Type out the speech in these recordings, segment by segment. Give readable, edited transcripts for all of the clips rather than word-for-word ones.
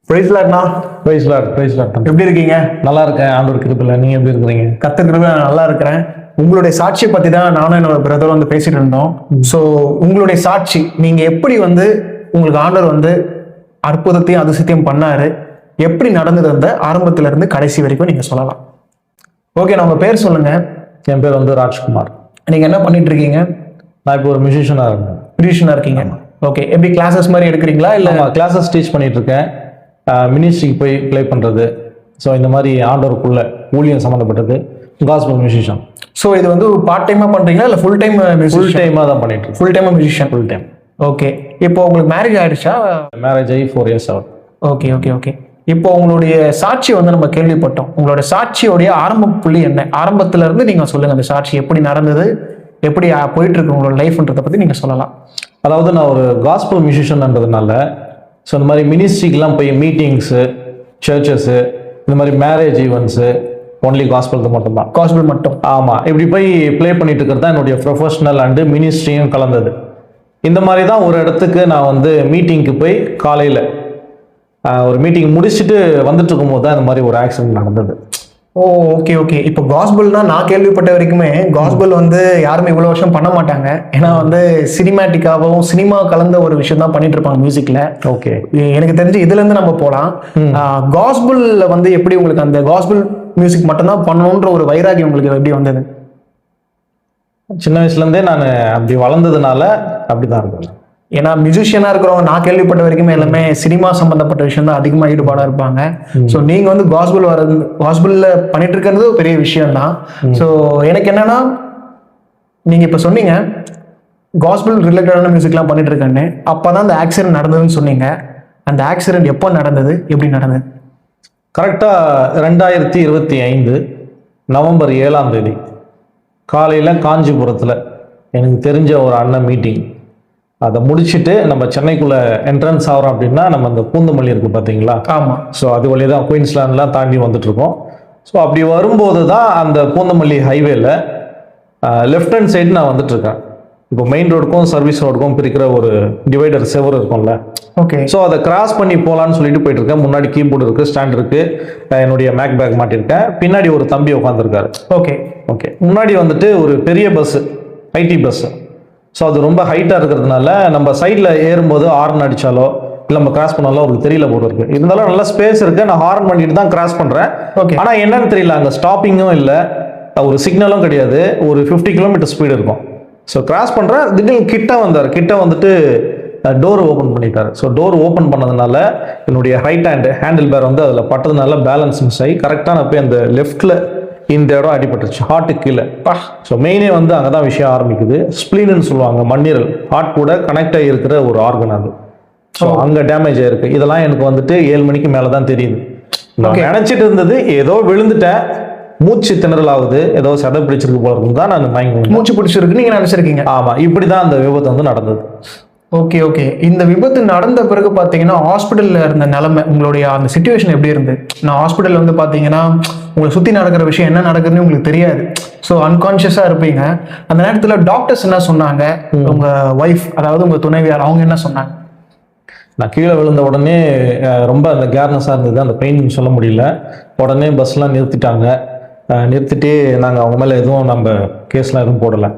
பிரைஸ்லாட்னா பிரைஸ்லாட் எப்படி இருக்கீங்க? நல்லா இருக்கேன். ஆண்டவர் கிருபையில நீங்க எப்படி இருக்கிறீங்க? கத்துக்கிறது நல்லா இருக்கிறேன். உங்களுடைய சாட்சியை பத்தி தான் நானும் என்னோட பிரதர் வந்து பேசிட்டு இருந்தோம். ஸோ உங்களுடைய சாட்சி, நீங்க எப்படி வந்து உங்களுக்கு ஆண்டவர் வந்து அற்புதத்தையும் அதிசயத்தையும் பண்ணாரு, எப்படி நடந்தது அந்த ஆரம்பத்துல இருந்து கடைசி வரைக்கும் நீங்க சொல்லலாம். ஓகே, நான் உங்க பேர் சொல்லுங்க. என் பேர் வந்து ராஜ்குமார். நீங்க என்ன பண்ணிட்டு இருக்கீங்க? நான் இப்போ ஒரு மியூசிஷியனா இருக்கேன். மியூசிஷியனா இருக்கீங்க. ஓகே, எப்படி கிளாஸஸ் மாதிரி எடுக்கிறீங்களா இல்ல? கிளாஸஸ் டீச் பண்ணிட்டு இருக்கேன். மினிஸ்ட்ரிக்கு போய் ப்ளே பண்ணுறது, ஸோ இந்த மாதிரி ஆண்டவருக்குள்ள ஊழியம் சம்மந்தப்பட்டது, காஸ்பல் மியூசிஷியன். ஸோ இது வந்து பார்ட் டைமா பண்றீங்களா இல்லை ஃபுல் டைம்? ஃபுல் டைமாக தான் பண்ணிட்டு இருக்கேன். ஃபுல் டைமா மியூசிஷியன்? Full time. ஓகே, இப்போ உங்களுக்கு மேரேஜ் ஆயிடுச்சா? மேரேஜ் ஆகி 4 years ஆகுது. Okay okay okay. இப்போ உங்களுடைய சாட்சி வந்து நம்ம கேள்விப்பட்டோம். உங்களோட சாட்சியோடைய ஆரம்ப புள்ளி என்ன? ஆரம்பத்துல இருந்து நீங்க சொல்லுங்க, அந்த சாட்சி எப்படி நடந்தது, எப்படி போயிட்டு இருக்கு உங்களோட லைஃப்ன்றதை பத்தி நீங்க சொல்லலாம். அதாவது நான் ஒரு காஸ்பல் மியூசிஷியன்ன்றதுனால, ஸோ இந்த மாதிரி மினிஸ்ட்ரிக்கெலாம் போய் மீட்டிங்ஸு, சர்ச்சஸ்ஸு, இந்த மாதிரி மேரேஜ் ஈவெண்ட்ஸு, ஒன்லி காஸ்பலுக்கு மட்டும்தான். காஸ்பல் மட்டும்? ஆமாம், இப்படி போய் ப்ளே பண்ணிட்டு இருக்கிறது தான் என்னுடைய ப்ரொஃபஷனல் அண்டு மினிஸ்ட்ரியும் கலந்தது. இந்த மாதிரி தான் ஒரு இடத்துக்கு நான் வந்து மீட்டிங்க்கு போய் காலையில் ஒரு மீட்டிங் முடிச்சுட்டு வந்துட்டு இருக்கும்போது தான் இந்த மாதிரி ஒரு ஆக்சிடென்ட் நடந்தது. ஓ, ஓகே ஓகே. இப்போ காஸ்பல்னா நான் கேள்விப்பட்ட வரைக்குமே காஸ்பல் வந்து யாருமே இவ்வளோ வருஷம் பண்ண மாட்டாங்க. ஏன்னா வந்து சினிமேட்டிக்காகவும் சினிமா கலந்த ஒரு விஷயம் தான் பண்ணிட்டு இருப்பாங்க மியூசிக்ல. ஓகே, எனக்கு தெரிஞ்சு இதுல இருந்து நம்ம போகலாம். காஸ்பல்ல வந்து எப்படி உங்களுக்கு அந்த காஸ்பல் மியூசிக் மட்டும்தான் பண்ணணுன்ற ஒரு வைராகியம் உங்களுக்கு எப்படி வந்தது? சின்ன வயசுலேருந்தே நான் அப்படி வளர்ந்ததுனால அப்படிதான் இருக்கும். ஏன்னா மியூசிஷியனா இருக்கிறவங்க நான் கேள்விப்பட்ட வரைக்குமே எல்லாமே சினிமா சம்பந்தப்பட்ட விஷயம் தான் அதிகமா ஈடுபாடா இருப்பாங்க. ஸோ நீங்க வந்து காஸ்பல்ல பண்ணிட்டு இருக்கிறது ஒரு பெரிய விஷயம் தான். ஸோ எனக்கு என்னன்னா, நீங்க இப்ப சொன்னீங்க காஸ்பல் ரிலேட்டடான மியூசிக்லாம் பண்ணிட்டு இருக்கேன்னு, அப்பதான் அந்த ஆக்சிடென்ட் நடந்ததுன்னு சொன்னீங்க. அந்த ஆக்சிடென்ட் எப்போ நடந்தது, எப்படி நடந்தது? கரெக்டாக 2025 நவம்பர் 7 காலையில் காஞ்சிபுரத்தில் எனக்கு தெரிஞ்ச ஒரு அண்ணன் மீட்டிங். அதை முடிச்சுட்டு நம்ம சென்னைக்குள்ளே என்ட்ரன்ஸ் ஆகிறோம் அப்படின்னா, நம்ம அந்த பூந்தமல்லி இருக்குது பார்த்தீங்களா? ஆமாம். ஸோ அது வழியாக தான் குயின்ஸ்லாண்ட்லாம் தாண்டி வந்துட்டுருக்கோம். ஸோ அப்படி வரும்போது தான் அந்த பூந்தமல்லி ஹைவேல லெஃப்ட் ஹேண்ட் சைடு நான் வந்துட்டுருக்கேன். இப்போ மெயின் ரோடுக்கும் சர்வீஸ் ரோடுக்கும் பிரிக்கிற ஒரு டிவைடர் செவர் இருக்கும்ல. ஓகே. ஸோ அதை கிராஸ் பண்ணி போகலான்னு சொல்லிட்டு போயிட்டு இருக்கேன். முன்னாடி கீபோர்டு இருக்குது, ஸ்டாண்ட் இருக்குது, என்னுடைய மேக் பேக் மாட்டியிருக்கேன். பின்னாடி ஒரு தம்பி உட்காந்துருக்காரு. Okay okay. முன்னாடி வந்துட்டு ஒரு பெரிய பஸ்ஸு, ஐடி பஸ்ஸு. ஸோ அது ரொம்ப ஹைட்டாக இருக்கிறதுனால நம்ம சைடில் ஏறும்போது ஹார்ன் அடித்தாலோ இல்லை நம்ம கிராஸ் பண்ணாலோ அவருக்கு தெரியல போல இருக்கு. இருந்தாலும் நல்ல ஸ்பேஸ் இருக்குது, நான் ஹார்ன் பண்ணிட்டு தான் கிராஸ் பண்ணுறேன். ஓகே. ஆனால் என்னன்னு தெரியல, அங்கே ஸ்டாப்பிங்கும் இல்லை, ஒரு சிக்னலும் கிடையாது. ஒரு 50 கிலோமீட்டர் ஸ்பீடு இருக்கும். ஸோ கிராஸ் பண்ணுறேன், திடீர்னு கிட்ட வந்தார். கிட்ட வந்துட்டு டோர் ஓப்பன் பண்ணிட்டாரு. ஸோ டோர் ஓப்பன் பண்ணதுனால என்னுடைய ரைட் ஹேண்டில் பேர் வந்து அதில் பட்டதுனால பேலன்ஸ் மிஸ் ஆகி கரெக்டாக நான் போய் அந்த லெஃப்டில் இந்த இடம் அடிபட்டுருச்சு, ஹார்ட்டு கீழே. ஸோ மெயினே வந்து அங்கே தான் விஷயம் ஆரம்பிக்குது. ஸ்ப்ளீன்னு சொல்லுவாங்க, மண்ணீரல், ஹார்ட் கூட கனெக்ட் ஆகி இருக்கிற ஒரு ஆர்கன் அது. ஸோ அங்கே டேமேஜ் ஆயிருக்கு. இதெல்லாம் எனக்கு வந்துட்டு 7 மணிக்கு மேலே தான் தெரியுது. நான் நினச்சிட்டு இருந்தது ஏதோ விழுந்துட்டேன், மூச்சு திணறல் ஆகுது, ஏதோ சதை பிடிச்சிருக்கு போல இருக்கு தான் நான் மயங்கி. மூச்சு பிடிச்சிருக்கு நீங்க நினைச்சிருக்கீங்க? ஆமாம், இப்படி தான் அந்த விபத்து வந்து நடந்தது. Okay okay. இந்த விபத்து நடந்த பிறகு பார்த்தீங்கன்னா ஹாஸ்பிட்டலில் இருந்த நிலைமை, உங்களுடைய அந்த சிச்சுவேஷன் எப்படி இருந்து? நான் ஹாஸ்பிட்டலில் வந்து பார்த்தீங்கன்னா உங்களை சுற்றி நடக்கிற விஷயம் என்ன நடக்குதுன்னு உங்களுக்கு தெரியாது. ஸோ அன்கான்ஷியஸாக இருப்பீங்க. அந்த நேரத்தில் டாக்டர்ஸ் என்ன சொன்னாங்க? உங்கள் ஒய்ஃப், அதாவது உங்கள் துணைவியார், அவங்க என்ன சொன்னாங்க? நான் கீழே விழுந்த உடனே ரொம்ப அந்த கேர்னஸாக இருந்தது, அந்த பெயின் சொல்ல முடியல. உடனே பஸ்லாம் நிறுத்திட்டாங்க. நிறுத்திட்டு நாங்கள் அவங்க மேலே எதுவும் நம்ம கேஸ்லாம் எதுவும் போடலை.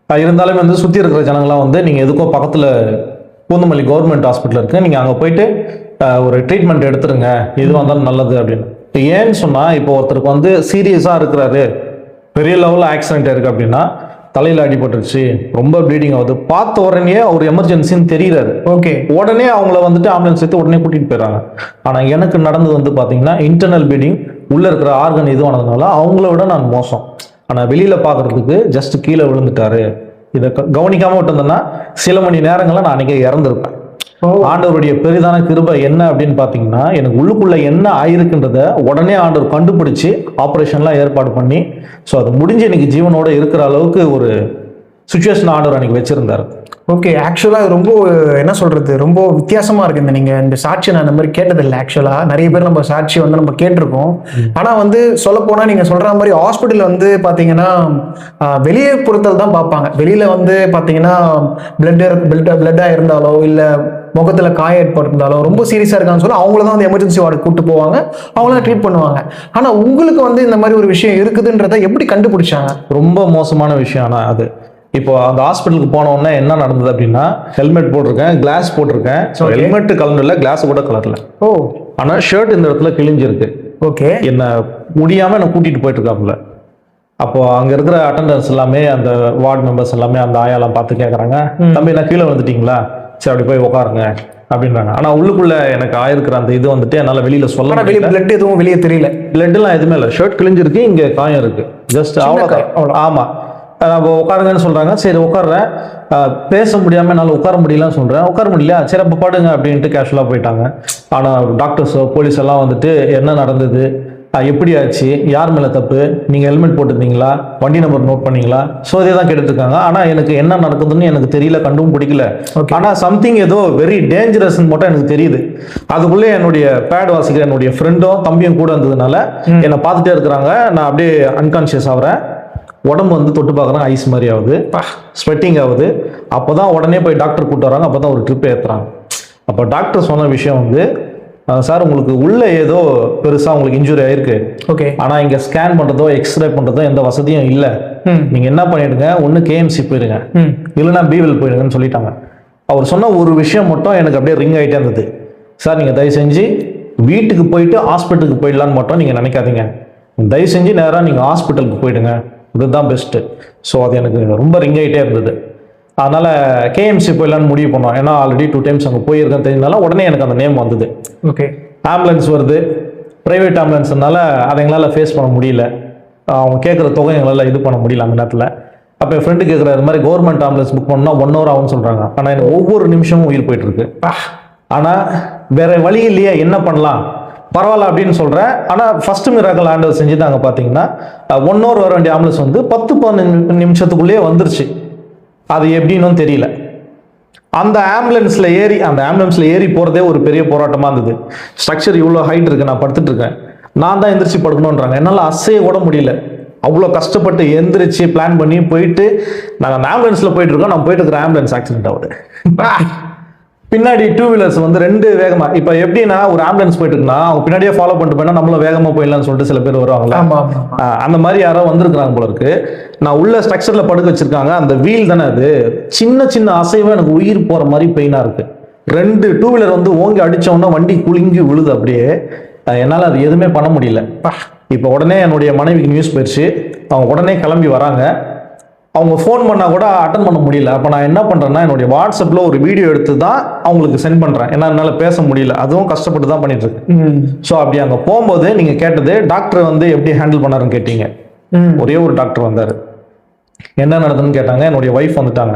இருந்தாலுமே வந்து சுற்றி இருக்கிற ஜனங்களாம் வந்து நீங்கள் எதுக்கோ பக்கத்தில் பூந்தமல்லி கவர்மெண்ட் ஹாஸ்பிட்டல் இருக்குது, நீங்கள் அங்கே போயிட்டு ஒரு ட்ரீட்மெண்ட் எடுத்துருங்க, எதுவாக இருந்தாலும் நல்லது அப்படின்னு. ஏன்னு சொன்னால், இப்போ ஒருத்தருக்கு வந்து சீரியஸாக இருக்கிறாரு, பெரிய லெவலில் ஆக்சிடென்ட் இருக்குது அப்படின்னா, தலையில் அடிபட்டுருச்சு, ரொம்ப ப்ளீடிங் ஆகுது, பார்த்த உடனே ஒரு எமர்ஜென்சின்னு தெரியுறாரு. ஓகே, உடனே அவங்கள வந்துட்டு ஆம்புலன்ஸ் எடுத்து உடனே கூட்டிகிட்டு போயிடறாங்க. ஆனால் எனக்கு நடந்தது வந்து பார்த்தீங்கன்னா இன்டர்னல் ப்ளீடிங், உள்ளே இருக்கிற ஆர்கன் இதுவானதுனால அவங்கள விட நான் மோசம். ஆனால் வெளியில் பார்க்குறதுக்கு ஜஸ்ட் கீழே விழுந்துட்டாரு. இதை கவனிக்காமல் விட்டுருந்தேன்னா சில மணி நேரங்களில் நான் அன்றைக்கி இறந்துருப்பேன். ஆண்டவருடைய பெரிதான கிருபை என்ன அப்படின்னு பார்த்தீங்கன்னா, எனக்கு உள்ளுக்குள்ளே என்ன ஆயிருக்குன்றத உடனே ஆண்டவர் கண்டுபிடிச்சி ஆப்ரேஷன்லாம் ஏற்பாடு பண்ணி, ஸோ அது முடிஞ்சு எனக்கு ஜீவனோட இருக்கிற அளவுக்கு ஒரு சுச்சுவேஷன் ஆண்டவர் அன்றைக்கி வச்சுருந்தார். ஓகே. ஆக்சுவலாக ரொம்ப என்ன சொல்கிறது, ரொம்ப வித்தியாசமாக இருக்குது. நீங்கள் இந்த சாட்சி நான் இந்த மாதிரி கேட்டதில்லை. ஆக்சுவலாக நிறைய பேர் நம்ம சாட்சி வந்து நம்ம கேட்டிருக்கோம். ஆனால் வந்து சொல்லப்போனால் நீங்கள் சொல்கிற மாதிரி ஹாஸ்பிட்டலில் வந்து பார்த்தீங்கன்னா வெளியே பொறுத்தல் தான் பார்ப்பாங்க. வெளியில் வந்து பார்த்தீங்கன்னா பிளட்டாக இருந்தாலோ இல்லை முகத்துல காயம் ஏற்பட்டிருந்தாலும் ரொம்ப சீரியஸா இருக்கான்னு சொல்லி அவங்கள தான் வந்து எமர்ஜென்சி வார்டு கூட்டு போவாங்க, அவங்கள ட்ரீட் பண்ணுவாங்க. ஆனா உங்களுக்கு வந்து இந்த மாதிரி ஒரு விஷயம் இருக்குதுன்றத எப்படி கண்டுபிடிச்சாங்க? ரொம்ப மோசமான விஷயம். ஆனால் அது இப்போ அந்த ஹாஸ்பிட்டலுக்கு போன உடனே என்ன நடந்தது அப்படின்னா, ஹெல்மெட் போட்டிருக்கேன், கிளாஸ் போட்டிருக்கேன். ஸோ ஹெல்மெட் கலர் இல்லை, கிளாஸ் கூட கலர்ல. ஓ. ஆனா ஷர்ட் இந்த இடத்துல கிழிஞ்சிருக்கு. ஓகே. என்ன முடியாம என்ன கூட்டிட்டு போயிட்டு இருக்காப்புல. அப்போ அங்க இருக்கிற அட்டண்டர்ஸ் எல்லாமே, அந்த வார்டு மெம்பர்ஸ் எல்லாமே அந்த ஆயாலாம் பார்த்து கேட்கறாங்க, தம்பி என்ன கீழே வந்துட்டீங்களா, சரி அப்படி போய் உட்காருங்க அப்படின்றாங்க. ஆனா உள்ளுக்குள்ள எனக்கு ஆயிருக்கிற அந்த இது வந்துட்டு என்னால வெளியில சொல்ல முடியல. பிளட் எதுவும் வெளியே தெரியல, பிளட் எல்லாம் எதுவுமே இல்லை, ஷர்ட் கிழிஞ்சிருக்கு, இங்க காயம் இருக்கு, ஜஸ்ட் அவ்வளோ. ஆமா, உட்காருங்கன்னு சொல்றாங்க. சரி உட்காடுறேன். பேச முடியாம என்னால் உட்கார முடியலன்னு சொல்றேன். உட்கார முடியல, சரி அப்போ படுங்க அப்படின்ட்டு கேஷுவலாக போயிட்டாங்க. ஆனால் டாக்டர்ஸ் போலீஸ் எல்லாம் வந்துட்டு என்ன நடந்தது, எப்படி ஆச்சு, யார் மேலே தப்பு, நீங்கள் ஹெல்மெட் போட்டுருந்தீங்களா, வண்டி நம்பர் நோட் பண்ணீங்களா, ஸோ இதே தான் கேட்டுருக்காங்க. ஆனால் எனக்கு என்ன நடக்குதுன்னு எனக்கு தெரியல, கண்டும் பிடிக்கல. ஆனால் சம்திங் ஏதோ வெரி டேஞ்சரஸ்ன்னு மட்டும் எனக்கு தெரியுது. அதுக்குள்ளே என்னுடைய பேட் வாசிக்கிற என்னுடைய ஃப்ரெண்டும் தம்பியும் கூட இருந்ததுனால என்னை பார்த்துட்டே இருக்கிறாங்க. நான் அப்படியே அன்கான்ஷியஸ் ஆகிறேன். உடம்பு வந்து தொட்டு பார்க்குறேன், ஐஸ் மாதிரி ஆகுது, ஸ்வெட்டிங் ஆகுது. அப்போ தான் உடனே போய் டாக்டர் கூப்பிட்டு வராங்க. அப்போ தான் ஒரு ட்ரிப் ஏற்றுறாங்க. அப்போ டாக்டர் சொன்ன விஷயம் வந்து, சார் உங்களுக்கு உள்ள ஏதோ பெருசாக உங்களுக்கு இன்ஜுரி ஆயிருக்கு. ஓகே. ஆனால் இங்கே ஸ்கேன் பண்ணுறதோ எக்ஸ்ரே பண்ணுறதோ எந்த வசதியும் இல்லை. நீங்கள் என்ன பண்ணிடுங்க, ஒன்று கேஎம்சி போயிடுங்க, இல்லைன்னா பிவில் போயிடுங்கன்னு சொல்லிட்டாங்க. அவர் சொன்ன ஒரு விஷயம் மட்டும் எனக்கு அப்படியே ரிங் ஆகிட்டே இருந்தது. சார் நீங்கள் தயவு செஞ்சு வீட்டுக்கு போயிட்டு ஹாஸ்பிட்டலுக்கு போயிடலான்னு மட்டும் நீங்கள் நினைக்காதீங்க. தயவு செஞ்சு நேராக நீங்கள் ஹாஸ்பிட்டலுக்கு போயிடுங்க, இதுதான் பெஸ்ட்டு. ஸோ அது எனக்கு ரொம்ப ரிங் ஆகிட்டே இருந்தது. அதனால் கேஎம்சி போயிடலான்னு முடிவு பண்ணோம். ஏன்னா ஆல்ரெடி 2 times அங்கே போயிருக்கேன்னு தெரிஞ்சதுனால உடனே எனக்கு அந்த நேம் வந்தது. ஓகே. ஆம்புலன்ஸ் வருது, ப்ரைவேட் ஆம்புலன்ஸ்னால அதை எங்களால் ஃபேஸ் பண்ண முடியல. அவங்க கேட்குற தொகை எங்களால் இது பண்ண முடியல அந்த நேரத்தில். அப்போ என் ஃப்ரெண்டு கேட்குற இது மாதிரி கவர்மெண்ட் ஆம்புலன்ஸ் புக் பண்ணால் 1 hour ஆகும்னு சொல்கிறாங்க. ஆனால் எனக்கு ஒவ்வொரு நிமிஷமும் உயிர் போயிட்டுருக்கு. ஆனால் வேற வழி இல்லையா, என்ன பண்ணலாம், பரவாயில்ல அப்படின்னு சொல்கிறேன். ஆனால் ஃபர்ஸ்ட் மிராக்கல் ஆண்டவர் செஞ்சுட்டாங்க. பார்த்தீங்கன்னா 1 hour வர வேண்டிய ஆம்புலன்ஸ் வந்து 10-15 நிமிஷத்துக்குள்ளேயே வந்துருச்சு. அது எப்படின்னு தெரியல. அந்த ஆம்புலன்ஸில் ஏறி போகிறதே ஒரு பெரிய போராட்டமாக இருந்தது. ஸ்ட்ரக்சர் இவ்வளோ ஹைட் இருக்கு, நான் படுத்துட்டு இருக்கேன், நான் தான் எந்திரிச்சு படுக்கணுன்றாங்க. என்னால் அசைய கூட முடியல. அவ்வளோ கஷ்டப்பட்டு எந்திரிச்சு பிளான் பண்ணி போயிட்டு நாங்கள் அந்த ஆம்புலன்ஸில் போயிட்டு இருக்கோம். நான் போயிட்டு இருக்கிற ஆம்புலன்ஸ் ஆக்சிடென்ட் ஆகுது. பின்னாடி 2 wheelers வந்து 2 வேகமா, இப்போ எப்படின்னா ஒரு ஆம்புலன்ஸ் போயிட்டு இருக்குன்னா அவங்க பின்னாடியே ஃபாலோ பண்ணிட்டு போயினா நம்மளும் வேகமா போயிடலாம்னு சொல்லிட்டு சில பேர் வருவாங்களா, அந்த மாதிரி யாரோ வந்திருக்கிறாங்க போல இருக்கு. நான் உள்ள ஸ்ட்ரக்சர்ல படுக்க வச்சிருக்காங்க. அந்த வீல் தானே அது, சின்ன சின்ன அசைவம் எனக்கு உயிர் போற மாதிரி பெயினா இருக்கு. 2 2 wheeler வந்து ஓங்கி அடிச்சோன்னா வண்டி குலுங்கி விழுது அப்படியே. என்னால் அது எதுவுமே பண்ண முடியல. இப்போ உடனே என்னுடைய மனைவிக்கு நியூஸ் போயிடுச்சு. அவங்க உடனே கிளம்பி வராங்க. அவங்க ஃபோன் பண்ணால் கூட அட்டன் பண்ண முடியல. அப்போ நான் என்ன பண்ணுறேன்னா, என்னுடைய வாட்ஸ்அப்பில் ஒரு வீடியோ எடுத்து தான் அவங்களுக்கு சென்ட் பண்ணுறேன். ஏன்னா என்னால் பேச முடியல, அதுவும் கஷ்டப்பட்டு தான் பண்ணிட்டு இருக்கேன். ஸோ அப்படி அங்கே போகும்போது நீங்கள் கேட்டது டாக்டர் வந்து எப்படி ஹேண்டில் பண்ணாருன்னு கேட்டீங்க. ஒரே ஒரு டாக்டர் வந்தார். என்ன நடந்ததுன்னு கேட்டாங்க. என்னுடைய ஒய்ஃப் வந்துட்டாங்க.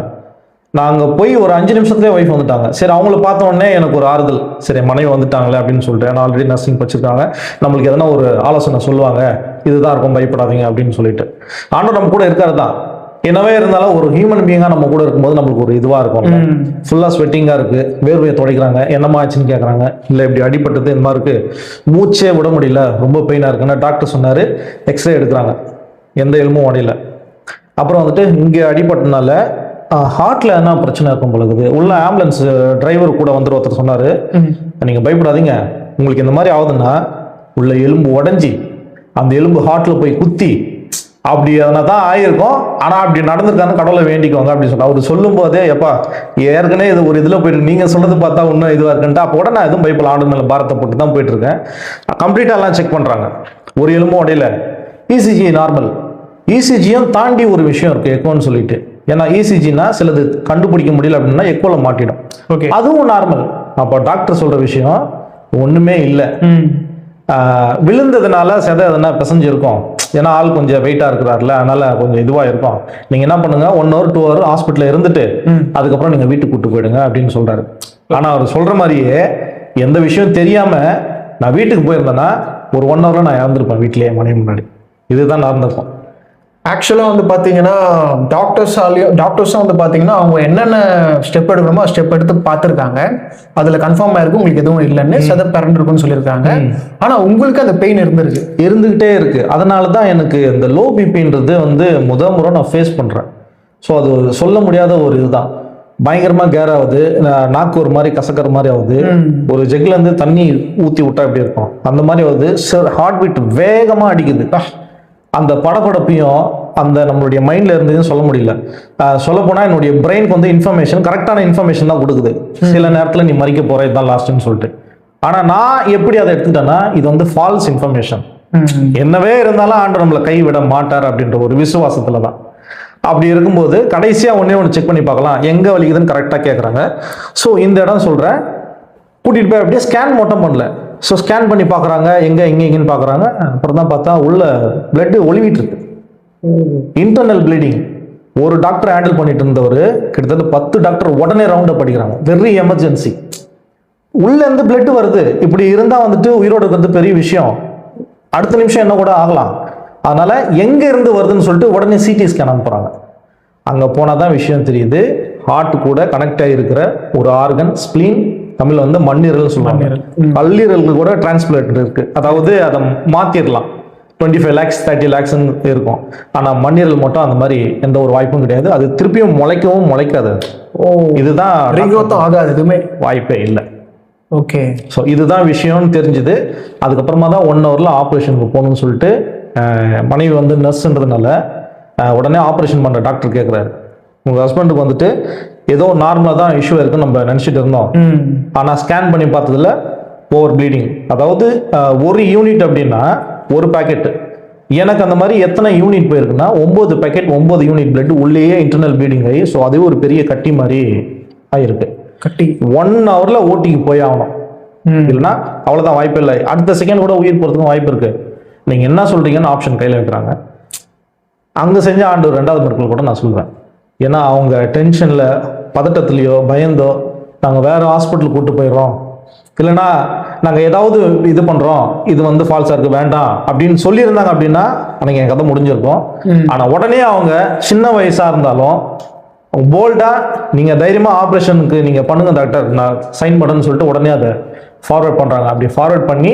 நான் அங்கே போய் ஒரு 5 நிமிஷத்துலேயே ஒய்ஃப் வந்துட்டாங்க. சரி அவங்கள பார்த்த உடனே எனக்கு ஒரு ஆறுதல், சரி மனைவி வந்துட்டாங்களே அப்படின்னு சொல்லிட்டு. நான் ஆல்ரெடி நர்சிங் படிச்சிருக்காங்க, நம்மளுக்கு எதனா ஒரு ஆலோசனை சொல்லுவாங்க, இதுதான் இருக்கும், பயப்படாதீங்க அப்படின்னு சொல்லிட்டு. ஆண்டவர் நம்ம கூட இருக்காரு தான். என்னவே இருந்தாலும் ஒரு ஹியூமன் பீயிங்காக நம்ம கூட இருக்கும்போது நம்மளுக்கு ஒரு இதுவாக இருக்கும். ஃபுல்லாக ஸ்வெட்டிங்காக இருக்குது, வேர்வையை துடைக்கிறாங்க, என்னமா ஆச்சுன்னு கேட்குறாங்க. இல்லை இப்படி அடிபட்டது இந்த மாதிரி இருக்குது, மூச்சே விட முடியல, ரொம்ப பெயினாக இருக்குன்னு டாக்டர் சொன்னார். எக்ஸ்ரே எடுக்கிறாங்க, எந்த எலும்பும் உடையல. அப்புறம் வந்துட்டு இங்கே அடிபட்டனால ஹார்ட்டில் என்ன பிரச்சனை இருக்கும் பொழுது உள்ள ஆம்புலன்ஸ் டிரைவர் கூட வந்து ஒருத்தர் சொன்னார், நீங்கள் பயப்படாதீங்க, உங்களுக்கு இந்த மாதிரி ஆகுதுன்னா உள்ள எலும்பு உடஞ்சி அந்த எலும்பு ஹார்ட்டில் போய் குத்தி அப்படி அதனால தான் ஆயிருக்கும். ஆனால் அப்படி நடந்திருக்கான்னு கடவுளை வேண்டிக்குவாங்க அப்படின்னு சொன்னா. அவர் சொல்லும் போதே எப்பா ஏற்கனவே இது ஒரு இதில் போயிட்டு நீங்கள் சொன்னது பார்த்தா இன்னும் இதுவாக இருக்குன்ட்டு அப்போ கூட நான் எதுவும் பைப்பில் ஆண்டு மேலே பாரத்தை போட்டு தான் போயிட்டு இருக்கேன். கம்ப்ளீட்டாக எல்லாம் செக் பண்ணுறாங்க, ஒரு எலும்பும் உடையில. ECG normal. இசிஜியும் தாண்டி ஒரு விஷயம் இருக்கு, எக்கோன்னு சொல்லிட்டு. ஏன்னா இசிஜினா சிலது கண்டுபிடிக்க முடியல அப்படின்னா எக்கோல மாட்டிடும். ஓகே, அதுவும் நார்மல். அப்போ டாக்டர் சொல்ற விஷயம் ஒண்ணுமே இல்லை, விழுந்ததுனால செதை எதனா பிசைஞ்சிருக்கும். ஏன்னா ஆள் கொஞ்சம் வெயிட்டா இருக்கிறாருல, அதனால கொஞ்சம் இதுவா இருக்கும். நீங்க என்ன பண்ணுங்க, 1 hour 2 hour ஹாஸ்பிட்டல்ல இருந்துட்டு அதுக்கப்புறம் நீங்க வீட்டுக்கு கூட்டு போயிடுங்க அப்படின்னு சொல்றாரு. ஆனா அவர் சொல்ற மாதிரியே எந்த விஷயம் தெரியாம நான் வீட்டுக்கு போயிருந்தேன்னா ஒரு 1 hourல நான் இறந்துருப்பேன் வீட்லயே, மனைவி முன்னாடி. இதுதான் நடந்திருக்கும். ஆக்சுவலாக வந்து பார்த்தீங்கன்னா டாக்டர்ஸும் வந்து பார்த்தீங்கன்னா அவங்க என்னென்ன ஸ்டெப் எடுக்கணுமோ ஸ்டெப் எடுத்து பார்த்துருக்காங்க. அதில் கன்ஃபார்ம் ஆயிருக்கு உங்களுக்கு எதுவும் இல்லைன்னு, செதை பிறண்டிருக்குன்னு சொல்லியிருக்காங்க. ஆனால் உங்களுக்கு அந்த பெயின் இருந்துகிட்டே இருக்கு. அதனால தான் எனக்கு இந்த லோ பிபின்றது வந்து முறை நான் ஃபேஸ் பண்ணுறேன். ஸோ அது சொல்ல முடியாத ஒரு இதுதான். பயங்கரமா கேர் ஆகுது, நாக்கு ஒரு மாதிரி கசக்கிற மாதிரி ஆகுது, ஒரு ஜெக்ல இருந்து தண்ணி ஊத்தி விட்டா எப்படி இருக்கும் அந்த மாதிரி ஆகுது. ஹார்ட் பீட் வேகமா அடிக்குது. அந்த படபடப்பையும் அந்த நம்மளுடைய மைண்ட்ல இருந்ததுன்னு சொல்ல முடியல. சொல்ல போனா என்னுடைய பிரெயினுக்கு வந்து இன்ஃபர்மேஷன், கரெக்டான இன்ஃபர்மேஷன் தான் கொடுக்குது. சில நேரத்துல நீ மறிக்க போற, இதுதான் லாஸ்ட்னு சொல்லிட்டு. ஆனா நான் எப்படி அதை எடுத்துட்டேன்னா, இது வந்து ஃபால்ஸ் இன்ஃபர்மேஷன். என்னவே இருந்தாலும் ஆண்டவர் நம்மளை கை விட மாட்டார் அப்படின்ற ஒரு விசுவாசத்துல தான். அப்படி இருக்கும்போது கடைசியா ஒண்ணே ஒன்று செக் பண்ணி பார்க்கலாம், எங்க வலிக்குதுன்னு கரெக்டா கேட்குறாங்க. ஸோ இந்த இடம் சொல்றேன், கூட்டிட்டு போய் அப்படியே ஸ்கேன் மட்டும் பண்ணல. ஸோ ஸ்கேன் பண்ணி பார்க்குறாங்க, எங்கேன்னு பார்க்குறாங்க. அப்புறம் தான் பார்த்தா உள்ள பிளட் ஒளிவிட்டு இருக்கு, இன்டர்னல் ப்ளீடிங். ஒரு டாக்டர் ஹேண்டில் பண்ணிட்டு இருந்தவர் கிட்டத்தட்ட 10 டாக்டர் உடனே ரவுண்ட் அப் படிக்கிறாங்க. வெரி எமர்ஜென்சி, உள்ள இருந்து பிளட் வருது. இப்படி இருந்தா வந்துட்டு உயிரோடு இருக்கிறது பெரிய விஷயம், அடுத்த நிமிஷம் என்ன கூட ஆகலாம். அதனால எங்க இருந்து வருதுன்னு சொல்லிட்டு உடனே சிடி ஸ்கேன் அனுப்புறாங்க. அங்க போனாதான் விஷயம் தெரியுது, ஹார்ட் கூட கனெக்ட் ஆகிருக்கிற ஒரு ஆர்கன் ஸ்பிளீன், தமிழ்ல வந்து மண்ணீரல் சொல்லுவாங்க. கல்லீரலுக்கு கூட டிரான்ஸ்பிளான்ட் இருக்கு, அதாவது அதை மாத்திரலாம். 25 lakhs 30 lakhs இருக்கும். ஆனா மண்ணீரல் மட்டும் அந்த மாதிரி எந்த ஒரு வாய்ப்பும் கிடையாது. அது திருப்பியும் முளைக்கவும் முளைக்காது. இதுதான் ரீக்ரோத்தும் ஆகாது, எதுவுமே வாய்ப்பே இல்லை. ஓகே. ஸோ இதுதான் விஷயம்னு தெரிஞ்சுது. அதுக்கப்புறமா தான் 1 hourல ஆப்ரேஷனுக்கு போகணும்னு சொல்லிட்டு மனைவி வந்து நர்ஸ்ன்றதுனால உடனே ஆப்ரேஷன் பண்ணுற டாக்டர் கேட்குறாரு, உங்கள் ஹஸ்பண்டுக்கு வந்துட்டு ஏதோ நார்மலாக தான் இஷ்யூ இருக்குன்னு நம்ம நினச்சிட்டு இருந்தோம், ஆனால் ஸ்கேன் பண்ணி பார்த்ததுல ஓவர் ப்ளீடிங். அதாவது ஒரு யூனிட் அப்படின்னா ஒரு பேக்கெட். எனக்கு அந்த மாதிரி எத்தனை யூனிட் போயிருக்குன்னா 9 பேக்கெட், 9 யூனிட் பிளட் உள்ளேயே இன்டர்னல் ப்ளீடிங் ஆகி, ஸோ அதுவே ஒரு பெரிய கட்டி மாதிரி ஆயிருக்கு. கட்டி 1 hourல ஓட்டிக்கு போய் ஆகணும், இல்லைன்னா அவ்வளோதான், வாய்ப்பு இல்லை. அடுத்த செகண்ட் கூட உயிர் போகிறதுக்கும் வாய்ப்பு இருக்கு. நீங்க என்ன சொல்றீங்கன்னு ஆப்ஷன் கையில் வைக்கிறாங்க. அங்க செஞ்ச ஆண்டவர் 2வது மருத்துவ கூட நான் சொல்றேன். ஏன்னா அவங்க டென்ஷன்ல, பதட்டத்திலையோ பயந்தோ நாங்க வேற ஹாஸ்பிட்டலுக்கு கூட்டு போயிடுறோம், இல்லைன்னா நாங்க ஏதாவது இது பண்றோம், இது வந்து ஃபால்ஸா இருக்கு வேண்டாம் அப்படின்னு சொல்லியிருந்தாங்க அப்படின்னா அன்னைக்கு என் கதை முடிஞ்சிருக்கும். ஆனா உடனே அவங்க சின்ன வயசா இருந்தாலும் போல்டா நீங்க தைரியமா ஆப்ரேஷனுக்கு நீங்க பண்ணுங்க டாக்டர், நான் சைன் பண்ணேன்னு சொல்லிட்டு உடனே அதை ஃபார்வர்ட் பண்றாங்க. அப்படி ஃபார்வர்ட் பண்ணி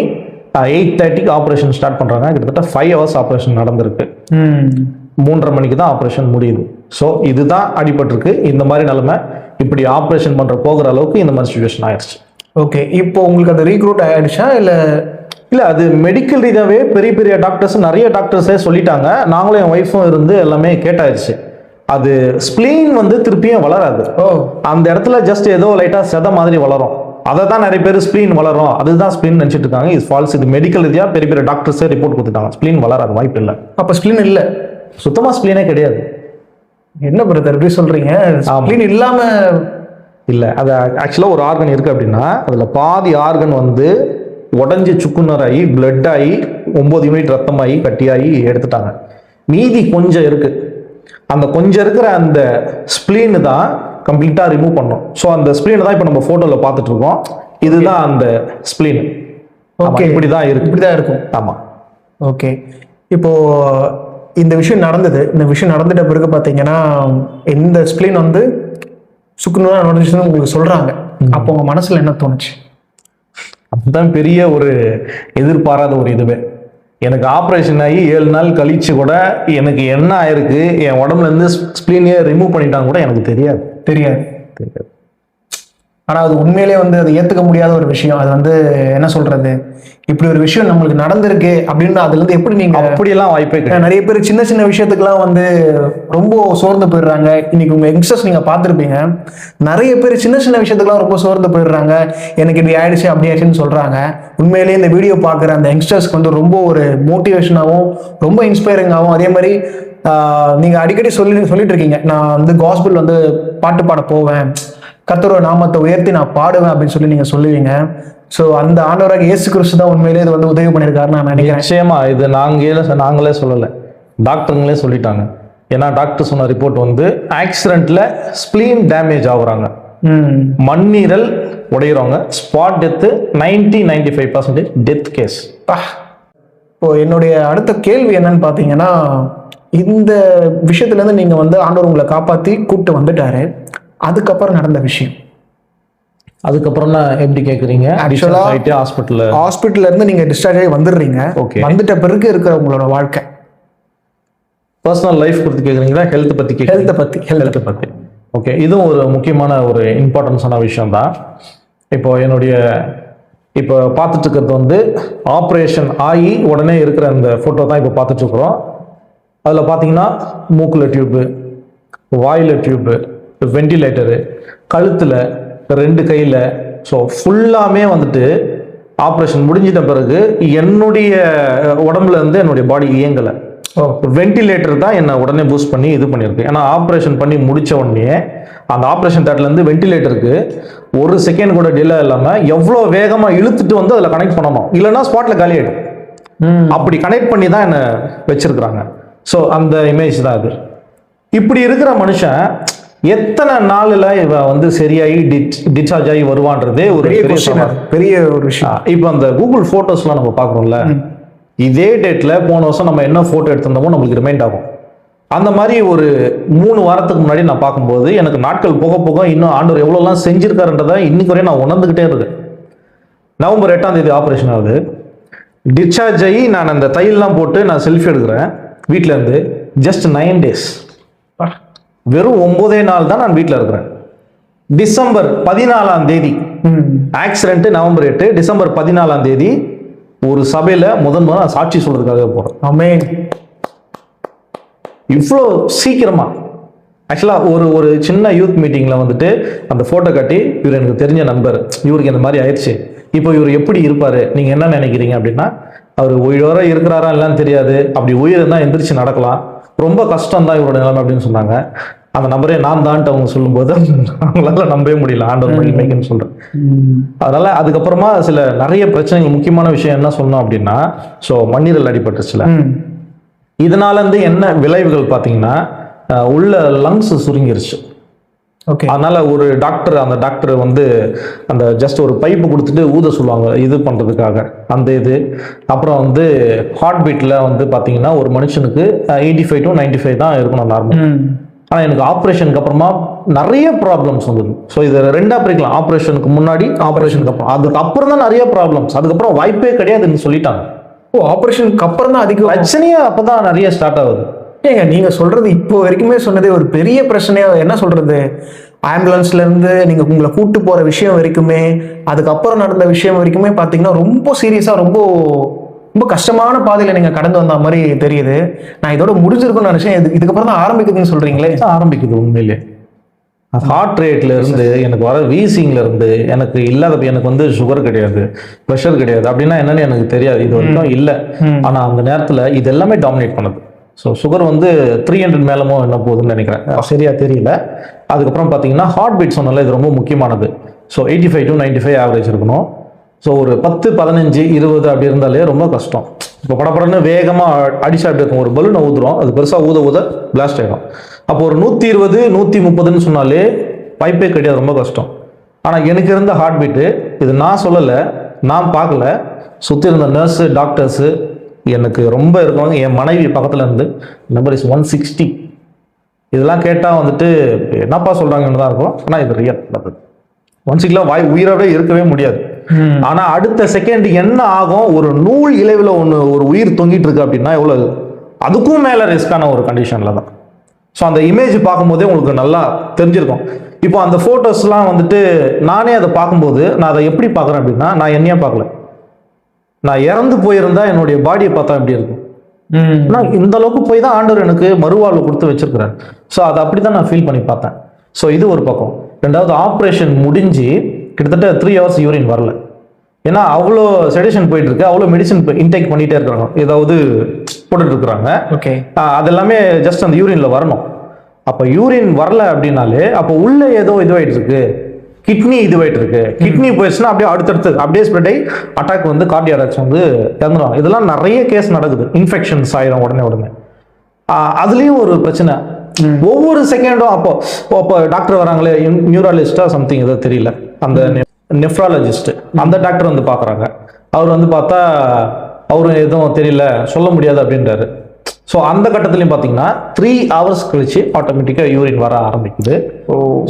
8:30க்கு ஆப்ரேஷன் ஸ்டார்ட் பண்றாங்க. கிட்டத்தட்ட 5 hours ஆப்ரேஷன் நடந்திருக்கு. 3:30 மணிக்கு தான் ஆப்ரேஷன் முடியுது. ஸோ இதுதான் அடிபட்டிருக்கு. இந்த மாதிரி நிலைமை, இப்படி ஆப்ரேஷன் பண்ற போகிற அளவுக்கு இந்த மாதிரி சுச்சுவேஷன் ஆயிடுச்சு. ஓகே. இப்போ உங்களுக்கு அது ரீக்ரூட் ஆயிடுச்சா இல்லை? இல்லை, அது மெடிக்கல் ரீதியாகவே பெரிய பெரிய டாக்டர்ஸ், நிறைய டாக்டர்ஸே சொல்லிட்டாங்க. நாங்களும் என் ஒய்ஃபும் இருந்து எல்லாமே கேட்டாயிருச்சு. அது ஸ்பிளீன் வந்து திருப்பியும் வளராது. அந்த இடத்துல ஜஸ்ட் ஏதோ லைட்டா செத மாதிரி வளரும். அதை தான் நிறைய பேர் ஸ்பிளீன் வளரும், அதுதான் ஸ்பிளீன் நினைச்சிட்டு இருக்காங்க. இது ஃபால்ஸ். இது மெடிக்கல் ரீதியா பெரிய பெரிய டாக்டர்ஸே ரிப்போர்ட் கொடுத்துட்டாங்க, ஸ்பிளீன் வளராது, வாய்ப்பு இல்லை. அப்போ ஸ்பிளீன் இல்லை, சுத்தமா ஸ்பிளீனே கிடையாது. என்ன பிரதர் எப்படி சொல்றீங்க? ஸ்பிளீன் இல்லாம இல்லை, அது ஆக்சுவலாக ஒரு ஆர்கன் இருக்கு அப்படின்னா அதுல பாதி ஆர்கன் வந்து உடஞ்சி சுக்குநராகி பிளட் ஆகி 9 யூனிட் ரத்தமாகி கட்டியாகி எடுத்துட்டாங்க. மீதி கொஞ்சம் இருக்கு. அந்த கொஞ்சம் இருக்கிற அந்த ஸ்பிளீன் தான் கம்ப்ளீட்டா ரிமூவ் பண்ணோம். ஸோ அந்த ஸ்பிளீன் தான் இப்போ நம்ம போட்டோல பார்த்துட்டு இருக்கோம். இதுதான் அந்த ஸ்பிளீன். ஓகே, இப்படிதான் இருக்கு, இப்படிதான் இருக்கும். ஆமா. ஓகே. இப்போ இந்த விஷயம் நடந்தது. இந்த விஷயம் நடந்துட்ட பிறகு பார்த்தீங்கன்னா இந்த ஸ்பிளீன் வந்து சுக்குநூறா நடந்துச்சுன்னு உங்களுக்கு சொல்றாங்க. அப்போ உங்க மனசுல என்ன தோணுச்சு? அதுதான் பெரிய ஒரு எதிர்பாராத ஒரு இதுவே. எனக்கு ஆப்ரேஷன் ஆகி 7 நாள் கழிச்சு கூட எனக்கு என்ன ஆயிருக்கு, என் உடம்புல இருந்து ஸ்பிளீனே ரிமூவ் பண்ணிட்டாங்க கூட எனக்கு தெரியாது. ஆனா அது உண்மையிலே வந்து அதை ஏத்துக்க முடியாத ஒரு விஷயம். அது வந்து என்ன சொல்றது, இப்படி ஒரு விஷயம் நம்மளுக்கு நடந்திருக்கு அப்படின்னு அதுல இருந்து எப்படி நீங்க அப்படியெல்லாம் வாய்ப்பே கிடையாது. நிறைய பேர் சின்ன சின்ன விஷயத்துக்குலாம் வந்து ரொம்ப சோர்ந்து போயிடுறாங்க. இன்னைக்கு உங்க யங்ஸ்டர்ஸ் நீங்க பார்த்துருப்பீங்க, நிறைய பேர் சின்ன சின்ன விஷயத்துக்குலாம் ரொம்ப சோர்ந்து போயிடுறாங்க. எனக்கு இப்படி ஆயிடுச்சு அப்படி ஆயிடுச்சுன்னு சொல்றாங்க. உண்மையிலேயே இந்த வீடியோ பார்க்குற அந்த யங்ஸ்டர்ஸ்க்கு வந்து ரொம்ப ஒரு மோட்டிவேஷனாகவும் ரொம்ப இன்ஸ்பைரிங்காகவும், அதே மாதிரி நீங்க அடிக்கடி சொல்லிட்டு இருக்கீங்க, நான் வந்து காஸ்பல் வந்து பாட்டு பாட போவேன், கர்த்தரோட நாமத்தை உயர்த்தி நான் பாடுவேன் அப்படின்னு சொல்லி நீங்க சொல்லுவீங்க. ஸோ அந்த ஆண்டவராக இயேசு கிறிஸ்து தான் உண்மையிலே இது வந்து உதவி பண்ணியிருக்காருன்னு நான் நினைக்கிறேன். நிச்சயமா இது நாங்களே சொல்லலை, டாக்டருங்களே சொல்லிட்டாங்க. ஏன்னா டாக்டர் சொன்ன ரிப்போர்ட் வந்து ஆக்சிடென்ட்ல ஸ்பிளீன் டேமேஜ் ஆகுறாங்க, மண்ணீரல் உடையிறவங்க, ஸ்பாட் டெத்து 90-95% டெத் கேஸ். இப்போ என்னுடைய அடுத்த கேள்வி என்னன்னு பார்த்தீங்கன்னா, இந்த விஷயத்துலேருந்து நீங்கள் வந்து ஆண்டவர் உங்களை காப்பாற்றி கூப்பிட்டு வந்துட்டாரு, அதுக்கப்புறம் நடந்த விஷயம். அதுக்கப்புறம் எப்படி கேட்குறீங்க? ஹாஸ்பிட்டல்ல இருந்து நீங்கள் டிஸ்சார்ஜ் ஆகி வந்துடுறீங்க. வந்துட்ட பிறகு இருக்கிற உங்களோட வாழ்க்கை, பர்சனல் லைஃப் பற்றி கேட்குறீங்களா, ஹெல்த் பற்றி? ஹெல்த்தை பற்றி. ஓகே, இதுவும் ஒரு முக்கியமான ஒரு இம்பார்ட்டன்ஸான விஷயம் தான். இப்போ பார்த்துட்டு இருக்கிறது வந்து ஆப்ரேஷன் ஆகி உடனே இருக்கிற அந்த ஃபோட்டோ தான் இப்போ பார்த்துட்டு இருக்கிறோம். அதில் பார்த்தீங்கன்னா மூக்கில் டியூப்பு, வாயில் டியூப்பு, வெண்டிலேட்டரு, கழுத்தில், 2 கையில், ஸோ ஃபுல்லாமே வந்துட்டு ஆப்ரேஷன் முடிஞ்சிட்ட பிறகு என்னுடைய உடம்புல இருந்து என்னுடைய பாடி இயங்கலை. வெண்டிலேட்டர் தான் என்னை உடனே பூஸ்ட் பண்ணி இது பண்ணியிருக்கு. ஏன்னா ஆப்ரேஷன் பண்ணி முடித்த உடனே அந்த ஆப்ரேஷன் தேட்டர்லேருந்து வெண்டிலேட்டருக்கு 1 செகண்ட் கூட டிலே இல்லாமல் எவ்வளோ வேகமாக இழுத்துட்டு வந்து அதில் கனெக்ட் பண்ணணும், இல்லைன்னா ஸ்பாட்டில் காலி ஆகிடும். அப்படி கனெக்ட் பண்ணி தான் என்னை வச்சிருக்கிறாங்க. ஸோ அந்த இமேஜ் தான் அது. இப்படி இருக்கிற மனுஷன் எத்தனை நாளில் இவன் வந்து சரியாகி டிஸ்சார்ஜ் ஆகி வருவான்றதே ஒரு பெரிய ஒரு விஷயம். இப்போ அந்த கூகுள் ஃபோட்டோஸ்லாம் நம்ம பார்க்குறோம்ல, இதே டேட்டில் போன வருஷம் நம்ம என்ன ஃபோட்டோ எடுத்திருந்தோமோ நம்மளுக்கு ரிமைண்ட் ஆகும். அந்த மாதிரி ஒரு 3 வாரத்துக்கு முன்னாடி நான் பார்க்கும்போது எனக்கு நாட்கள் போக போக இன்னும் ஆண்டவர் எவ்வளோலாம் செஞ்சிருக்காருன்றதை இன்னைக்கு வரையும் நான் உணர்ந்துக்கிட்டே இருக்கேன். நவம்பர் 8ஆம் தேதி ஆப்ரேஷன் ஆகுது. டிஸ்சார்ஜ் ஆகி நான் அந்த தையெல்லாம் போட்டு நான் செல்ஃபி எடுக்கிறேன் வீட்டில் இருந்து. ஜஸ்ட் 9 days, வெறும் 9 நாள் தான் நான் வீட்டில் இருக்கிறேன். டிசம்பர் 14ஆம் தேதி ஆக்சிடென்ட், நவம்பர் 8, டிசம்பர் 14ஆம் தேதி ஒரு சபையில் முதல் நான் சாட்சி சொல்றதுக்காக போறேன். ஆமென். இவ்வளோ சீக்கிரமா ஆக்சுவலாக ஒரு சின்ன யூத் மீட்டிங்கில் வந்துட்டு அந்த ஃபோட்டோ காட்டி, இவர் எனக்கு தெரிஞ்ச நண்பர், இவருக்கு இந்த மாதிரி ஆயிடுச்சு, இப்போ இவர் எப்படி இருப்பார், நீங்கள் என்ன நினைக்கிறீங்க அப்படின்னா, அவர் உயிரோட இருக்கிறாரா இல்லைன்னு தெரியாது, அப்படி உயிர் தான் எந்திரிச்சு நடக்கலாம், ரொம்ப கஷ்டம் தான் இவரோட நிலைமை அப்படின்னு சொன்னாங்க. அந்த நம்பரே நான் தான்ட்டு அவங்க சொல்லும்போது அவங்களால நம்பவே முடியல, ஆண்டவர் மகிமைக்குன்னு சொல்கிறேன். அதனால அதுக்கப்புறமா நிறைய பிரச்சனைகள், முக்கியமான விஷயம் என்ன சொன்னோம் அப்படின்னா, ஸோ மண்ணீரல் அடிபட்டுச்சுல, இதனால இருந்து என்ன விளைவுகள் பார்த்தீங்கன்னா, உள்ள லங்ஸ் சுருங்கிருச்சு. ஓகே. அதனால அந்த டாக்டர் வந்து அந்த ஜஸ்ட் ஒரு பைப்பு கொடுத்துட்டு ஊத சொல்லுவாங்க இது பண்றதுக்காக அந்த இது. அப்புறம் வந்து ஹார்ட் பீட்ல வந்து பாத்தீங்கன்னா ஒரு மனுஷனுக்கு 85 to 95 தான் இருக்கணும் நார்மல். ஆனால் எனக்கு ஆப்ரேஷனுக்கு அப்புறமா நிறைய ப்ராப்ளம்ஸ் வந்தது. ஸோ இதை 2ஆ பிரிக்கலாம், ஆப்ரேஷனுக்கு முன்னாடி, ஆப்ரேஷனுக்கு அப்புறம். அதுக்கப்புறம் தான் நிறைய ப்ராப்ளம்ஸ், அதுக்கப்புறம் வாய்ப்பே கிடையாதுன்னு சொல்லிட்டாங்க. ஆப்ரேஷனுக்கு அப்புறம் தான் அதிகம் பிரச்சனையே அப்பதான் நிறைய ஸ்டார்ட் ஆகுது. ஏங்க நீங்க சொல்றது இப்போ வரைக்குமே சொன்னதே ஒரு பெரிய பிரச்சனையா, என்ன சொல்றது, ஆம்புலன்ஸ்ல இருந்து நீங்க உங்களை கூட்டு போற விஷயம் வரைக்குமே, அதுக்கப்புறம் நடந்த விஷயம் வரைக்குமே பாத்தீங்கன்னா ரொம்ப சீரியஸா, ரொம்ப ரொம்ப கஷ்டமான பாதையில நீங்க கடந்து வந்த மாதிரி தெரியுது. நான் இதோட முடிஞ்சிருக்கும்னு நினைச்சேன், இதுக்கப்புறம் தான் ஆரம்பிக்குதுன்னு சொல்றீங்களே. ஆரம்பிக்குது உண்மையிலே. ஹார்ட் ரேட்ல இருந்து எனக்கு வர வீசிங்ல இருந்து, எனக்கு இல்லாத, எனக்கு வந்து சுகர் கிடையாது, ப்ரெஷர் கிடையாது, அப்படின்னா என்னன்னு எனக்கு தெரியாது, இது வரைக்கும் இல்லை. ஆனா அந்த நேரத்துல இது எல்லாமே டாமினேட் பண்ணுது. ஸோ சுகர் வந்து 300 மேலமோ என்ன போகுதுன்னு நினைக்கிறேன், சரியா தெரியல. அதுக்கப்புறம் பார்த்தீங்கன்னா ஹார்ட் பீட் சொன்னால இது ரொம்ப முக்கியமானது. ஸோ 85 to 95 ஆவரேஜ் இருக்கணும். ஸோ ஒரு 10, 15, 20 அப்படி இருந்தாலே ரொம்ப கஷ்டம். இப்போ படப்படன்னு வேகமாக அடிச்சா அப்படி இருக்கும், ஒரு பலூனை ஊதுறோம், அது பெருசாக ஊத பிளாஸ்ட் ஆகிடும். அப்போ ஒரு 120, 130ன்னு சொன்னாலே வாய்ப்பே கிடையாது, ரொம்ப கஷ்டம். ஆனால் எனக்கு இருந்த ஹார்ட் பீட்டு, இது நான் சொல்லலை, நான் பார்க்கல, சுற்றி இருந்த நர்ஸு, டாக்டர்ஸு, எனக்கு ரொம்ப இருக்கவங்க, என் மனைவி பக்கத்தில் இருந்து நம்பர் இஸ் 160. இதெல்லாம் கேட்டால் வந்துட்டு என்னப்பா சொல்கிறாங்கன்னு தான் இருக்கும். ஆனால் இது ரியல். 160 உயிரோட இருக்கவே முடியாது. ஆனால் அடுத்த செகண்ட் என்ன ஆகும், ஒரு நூல் இலைவில் ஒரு உயிர் தொங்கிட்டு இருக்கு அப்படின்னா எவ்வளோ, அதுக்கும் மேலே ரிஸ்கான ஒரு கண்டிஷனில் தான். ஸோ அந்த இமேஜ் பார்க்கும்போதே உங்களுக்கு நல்லா தெரிஞ்சிருக்கும். இப்போ அந்த ஃபோட்டோஸ்லாம் வந்துட்டு நானே அதை பார்க்கும்போது நான் அதை எப்படி பார்க்குறேன் அப்படின்னா, நான் என்னையா பார்க்கல, நான் இறந்து போயிருந்தா என்னுடைய பாடியை பார்த்தா எப்படி இருக்கும், நான் இந்த அளவுக்கு போய் தான் ஆண்டவர் எனக்கு மறுவாழ்வு கொடுத்து வச்சிருக்கிறேன். ஸோ அதை அப்படி தான் நான் ஃபீல் பண்ணி பார்த்தேன். ஸோ இது ஒரு பக்கம். ரெண்டாவது, ஆப்ரேஷன் முடிஞ்சு கிட்டத்தட்ட 3 hours யூரின் வரல. ஏன்னா அவ்வளோ செடேஷன் போயிட்டு இருக்கு, அவ்வளோ மெடிசன் இன்டேக் பண்ணிட்டே இருக்காங்க, ஏதாவது போட்டுட்டு இருக்கிறாங்க. ஓகே. அதெல்லாமே ஜஸ்ட் அந்த யூரின்ல வரணும். அப்போ யூரின் வரல அப்படின்னாலே அப்போ உள்ள ஏதோ இதுவாயிட்டு இருக்கு, கிட்னி இதுவாயிட்டு இருக்கு. கிட்னி போயிடுச்சுன்னா அப்படியே அடுத்தடுத்து அப்படியே ஸ்ப்ரெட் ஆகி அட்டாக் வந்து கார்டியக் அட்டாக்ஸ் வந்து இறந்துடும். இதெல்லாம் நிறைய கேஸ் நடக்குது, இன்ஃபெக்ஷன்ஸ் ஆயிரும் உடனே. அதுலேயும் ஒரு பிரச்சனை, ஒவ்வொரு செகண்டும். அப்போ டாக்டர் வராங்களே, நியூராலஜிஸ்டா சம்திங் ஏதோ தெரியல, அந்த நெஃப்ராலஜிஸ்ட், அந்த டாக்டர் வந்து பார்க்குறாங்க. அவர் வந்து பார்த்தா அவரும் எதுவும் தெரியல, சொல்ல முடியாது அப்படின்றாரு. ஸோ அந்த கட்டத்துலையும் பார்த்தீங்கன்னா 3 hours கழிச்சு ஆட்டோமேட்டிக்காக யூரின் வர ஆரம்பிக்குது.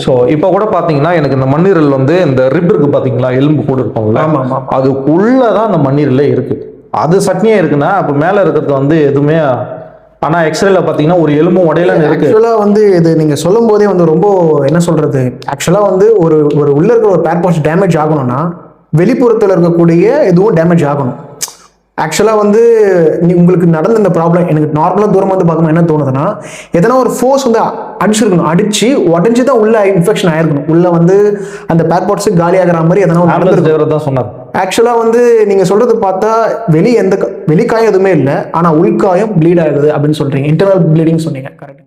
ஸோ இப்போ கூட பார்த்தீங்கன்னா எனக்கு இந்த மண்ணீரல் வந்து இந்த ரிப் இருக்கு பார்த்தீங்களா, எலும்பு கூட இருப்பாங்களா, அதுக்குள்ளே தான் அந்த மண்ணீரலே இருக்கு. அது சட்னியாக இருக்குன்னா அப்போ மேலே இருக்கிறது வந்து எதுவுமே ஆனா எக்ஸ்ரேல பாத்தீங்கன்னா ஒரு எலும்பும் உடையலன்னு இருக்கு. ஆக்சுவலா வந்து இது நீங்க சொல்லும் போதே வந்து ரொம்ப என்ன சொல்றது, ஆக்சுவலா வந்து ஒரு ஒரு உள்ள இருக்கிற ஒரு பேர் பார்ட்ஸ் டேமேஜ் ஆகணும்னா வெளிப்புறத்துல இருக்கக்கூடிய எதுவும் டேமேஜ் ஆகணும். ஆக்சுவலா வந்து உங்களுக்கு நடந்த இந்த ப்ராப்ளம் எனக்கு நார்மலா தூரம் வந்து பார்க்கும்போது என்ன தோணுதுன்னா, எதனா ஒரு ஃபோர்ஸ் வந்து அடிச்சிருக்கணும், அடிச்சு உடஞ்சி தான் உள்ள இன்ஃபெக்ஷன் ஆயிருக்கணும், உள்ள வந்து அந்த பேர் பார்ட்ஸ் காலி ஆகிற மாதிரி எதனா ஒன்று நடந்திருக்கும். தான் சொன்னார். ஆக்சுவலா வந்து நீங்க சொல்றது பார்த்தா வெளிக்காயம் எதுவுமே இல்லை, ஆனா உள்காயம் ப்ளீட் ஆகுது அப்படின்னு சொல்றீங்க, இன்டர்னல் ப்ளீடிங் சொன்னீங்க, கரெக்ட்.